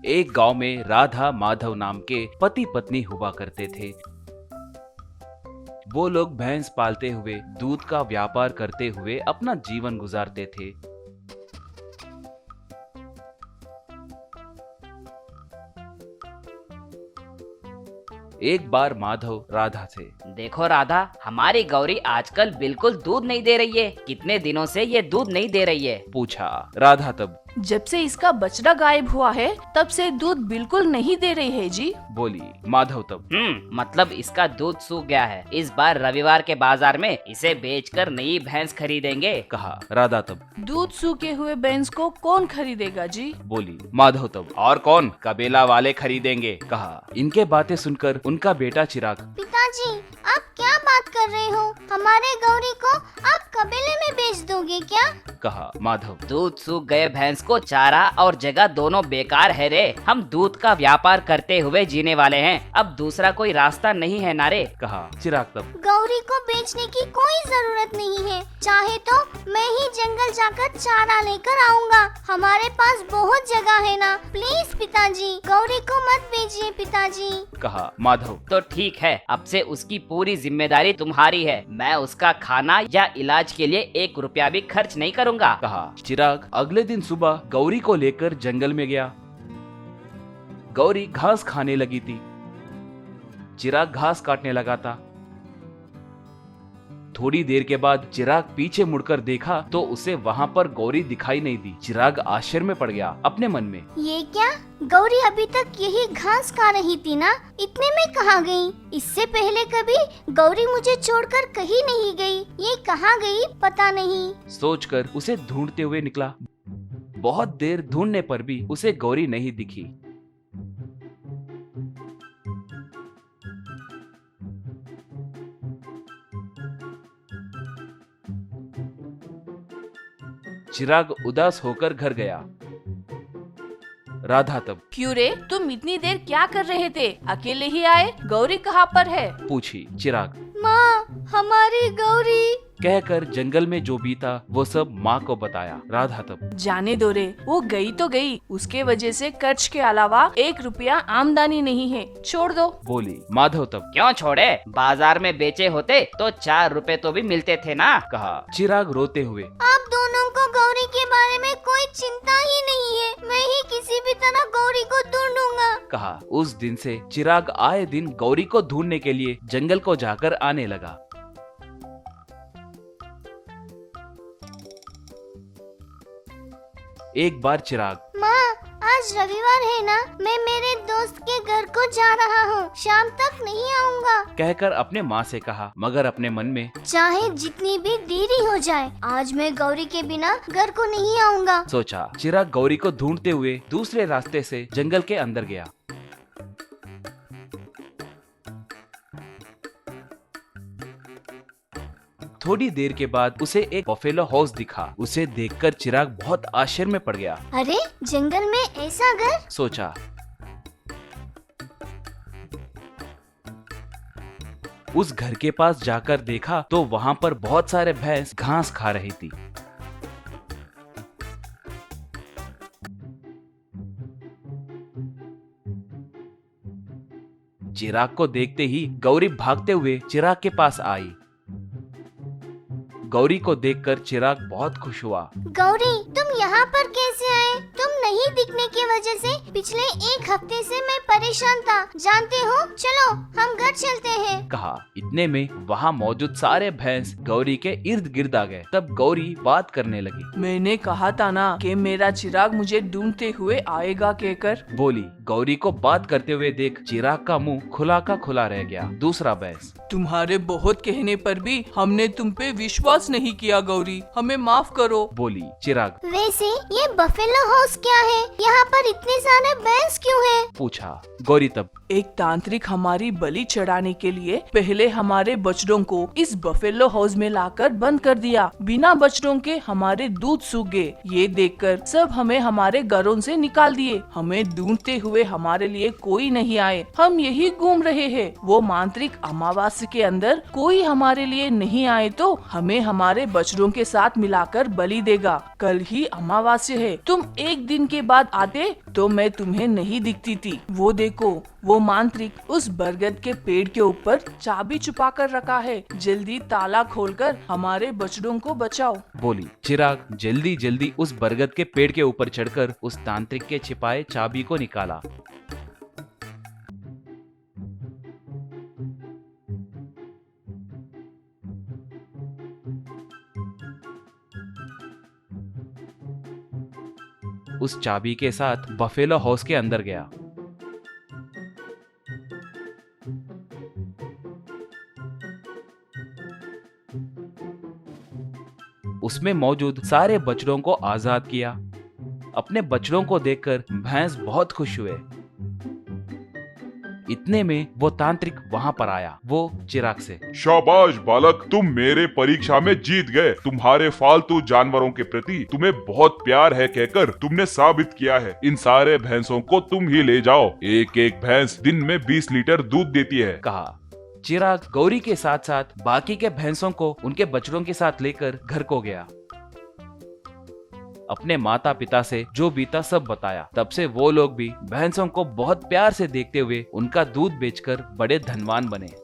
एक गांव में राधा माधव नाम के पति पत्नी हुआ करते थे। वो लोग भैंस पालते हुए दूध का व्यापार करते हुए अपना जीवन गुजारते थे। एक बार माधव राधा से, देखो राधा, हमारी गौरी आजकल बिल्कुल दूध नहीं दे रही है। कितने दिनों से ये दूध नहीं दे रही है? पूछा। राधा तब जब से इसका बछड़ा गायब हुआ है तब से दूध बिल्कुल नहीं दे रही है जी। बोली। माधव तब मतलब इसका दूध सूख गया है। इस बार रविवार के बाजार में इसे बेचकर नई भैंस खरीदेंगे। कहा। राधा तब दूध सूखे हुए भैंस को कौन खरीदेगा जी? बोली। माधव तब और कौन, कबीला वाले खरीदेंगे। कहा। इनके बातें सुनकर उनका बेटा चिराग, पिताजी आप क्या बात कर रहे हो? हमारे गौरी को आप कबीले में बेच दोगे क्या? कहा। माधव दूध सूख गए भैंस को चारा और जगह दोनों बेकार है रे। हम दूध का व्यापार करते हुए जीने वाले हैं, अब दूसरा कोई रास्ता नहीं है ना रे। कहा। चिराग तब गौरी को बेचने की कोई जरूरत नहीं है। चाहे तो मैं ही जंगल जाकर चारा लेकर आऊंगा। हमारे पास बहुत जगह है ना। प्लीज पिताजी गौरी को मत बेचिए पिताजी। कहा। माधव तो ठीक है, अब से उसकी पूरी जिम्मेदारी तुम्हारी है। मैं उसका खाना या इलाज के लिए 1 रुपया भी खर्च नहीं करूँगा। कहा। चिराग अगले दिन सुबह गौरी को लेकर जंगल में गया। गौरी घास खाने लगी थी। चिराग घास काटने लगा था। थोड़ी देर के बाद चिराग पीछे मुड़कर देखा तो उसे वहाँ पर गौरी दिखाई नहीं दी। चिराग आश्चर्य में पड़ गया अपने मन में। ये क्या? गौरी अभी तक यही घास खा रही थी ना, इतने में कहाँ गई? इससे पहले कभी गौरी मुझे छोड़कर कहीं नहीं गई। ये कहाँ गई पता नहीं। सोचकर उसे ढूंढते हुए निकला। बहुत देर ढूंढने पर भी उसे गौरी नहीं दिखी। चिराग उदास होकर घर गया। राधा तब क्यों रे, तुम इतनी देर क्या कर रहे थे? अकेले ही आए? गौरी कहाँ पर है? पूछी। चिराग माँ हमारी गौरी। कहकर जंगल में जो बीता वो सब माँ को बताया। राधा तब जाने दो रे, वो गई तो गई, उसके वजह से खर्च के अलावा 1 रुपया आमदनी नहीं है, छोड़ दो। बोली। माधव तब क्यों छोड़े? बाजार में बेचे होते तो 4 रुपए तो भी मिलते थे ना। कहा। चिराग रोते हुए, आप दोनों को गौरी के बारे में कोई चिंता ही नहीं है। मैं ही किसी भी तरह गौरी को ढूंढूंगा। कहा। उस दिन से चिराग आए दिन गौरी को ढूंढने के लिए जंगल को जाकर आने लगा। एक बार चिराग, माँ आज रविवार है ना, मैं मेरे दोस्त के घर को जा रहा हूँ। शाम तक नहीं आऊँगा। कहकर अपने माँ से कहा, मगर अपने मन में चाहे जितनी भी देरी हो जाए, आज मैं गौरी के बिना घर को नहीं आऊँगा। सोचा। चिराग गौरी को ढूंढते हुए दूसरे रास्ते से जंगल के अंदर गया। थोड़ी देर के बाद उसे एक बफेलो हाउस दिखा। उसे देखकर चिराग बहुत आश्चर्य में पड़ गया। अरे जंगल में ऐसा घर? सोचा। उस घर के पास जाकर देखा तो वहाँ पर बहुत सारे भैंस घास खा रही थी। चिराग को देखते ही गौरी भागते हुए चिराग के पास आई। गौरी को देखकर चिराग बहुत खुश हुआ। गौरी तुम यहाँ पर कैसे आए? तुम नहीं दिखने की वजह से पिछले 1 हफ्ते से मैं परेशान था, जानते हो। चलो हम घर चलते हैं। कहा। इतने में वहाँ मौजूद सारे भैंस गौरी के इर्द गिर्द आ गए। तब गौरी बात करने लगी। मैंने कहा था ना कि मेरा चिराग मुझे ढूंढते हुए आएगा कहकर। बोली। गौरी को बात करते हुए देख चिराग का मुंह खुला का खुला रह गया। दूसरा भैंस, तुम्हारे बहुत कहने पर भी हमने तुम पे विश्वास नहीं किया गौरी, हमें माफ करो। बोली। चिराग वैसे ये बफेलो हाउस क्या है? यहाँ पर इतने सारे भैंस क्यों हैं? पूछा। गौरी तब एक तांत्रिक हमारी बलि चढ़ाने के लिए पहले हमारे बछड़ों को इस बफेलो हाउस में लाकर बंद कर दिया। बिना बछड़ों के हमारे दूध सूख गए। ये देखकर सब हमें हमारे घरों से निकाल दिए। हमें ढूंढते हुए हमारे लिए कोई नहीं आए। हम यही घूम रहे हैं। वो मांत्रिक अमावस्या के अंदर कोई हमारे लिए नहीं आए तो हमें हमारे बछड़ों के साथ मिलाकर बलि देगा। कल ही अमावास्या है, तुम एक दिन के बाद आते तो मैं तुम्हें नहीं दिखती थी। वो देखो, वो मांत्रिक उस बरगद के पेड़ के ऊपर चाबी छुपा कर रखा है। जल्दी ताला खोलकर हमारे बछड़ों को बचाओ। बोली। चिराग जल्दी जल्दी उस बरगद के पेड़ के ऊपर चढ़कर उस तांत्रिक के छिपाए चाबी को निकाला। उस चाबी के साथ बफेलो हाउस के अंदर गया। उसमें मौजूद सारे बछड़ों को आजाद किया। अपने बछड़ों को देखकर भैंस बहुत खुश हुए। इतने में वो तांत्रिक वहां पर आया। वो चिराग से, शाबाश बालक, तुम मेरे परीक्षा में जीत गए। तुम्हारे फालतू जानवरों के प्रति तुम्हें बहुत प्यार है कहकर तुमने साबित किया है। इन सारे भैंसों को तुम ही ले जाओ। एक एक भैंस दिन में 20 लीटर दूध देती है। कहा। चिराग गौरी के साथ साथ बाकी के भैंसों को उनके बछड़ों के साथ लेकर घर को गया। अपने माता पिता से जो बीता सब बताया। तब से वो लोग भी भैंसों को बहुत प्यार से देखते हुए उनका दूध बेचकर बड़े धनवान बने।